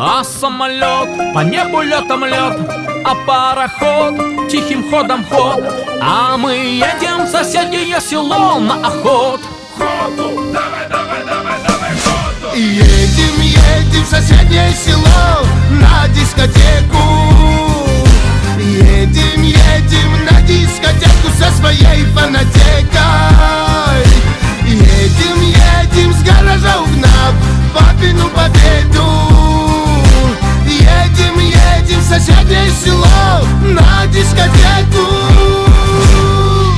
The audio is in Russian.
А самолет, по небу летом лед, а пароход тихим ходом ход. А мы едем в соседнее село на охот. Ходу, давай, давай, давай, давай, ходу. Едем, едем в соседнее село на дискотеку. Едем, едем на дискотеку со своей фанатекой. Едем, едем с гаража угнав папину победу. Едем, едем в соседнее село на дискотеку.